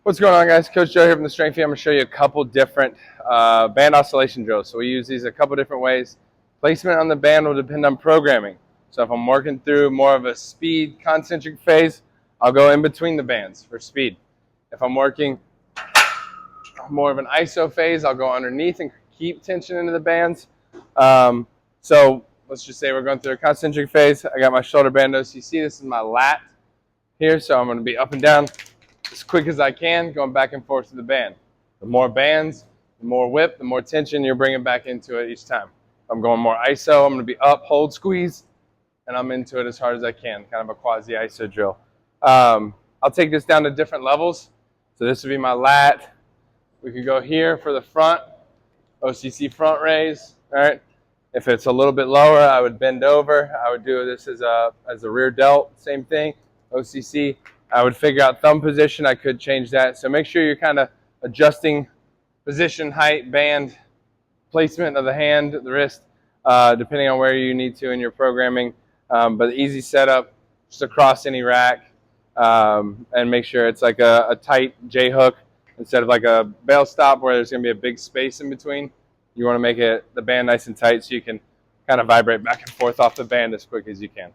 What's going on, guys? Coach Joe here from the Strength Team. I'm going to show you a couple different band oscillation drills. So we use these a couple different ways. Placement on the band will depend on programming. So if I'm working through more of a speed concentric phase, I'll go in between the bands for speed. If I'm working more of an ISO phase, I'll go underneath and keep tension into the bands. So let's just say we're going through a concentric phase. I got my shoulder band OCC. This is my lat here, so I'm going to be up and down as quick as I can, going back and forth to the band. The more bands, the more whip, the more tension you're bringing back into it each time. If I'm going more ISO, I'm going to be up, hold, squeeze, and I'm into it as hard as I can, kind of a quasi-ISO drill. I'll take this down to different levels. So this would be my lat. We could go here for the front, OCC front raise. All right. If it's a little bit lower, I would bend over. I would do this as a rear delt, same thing, OCC. I would figure out thumb position. I could change that. So make sure you're kind of adjusting position, height, band, placement of the hand, the wrist, depending on where you need to in your programming. But the easy setup, just across any rack, and make sure it's like a tight J hook instead of like a bail stop where there's going to be a big space in between. You want to make the band nice and tight so you can kind of vibrate back and forth off the band as quick as you can.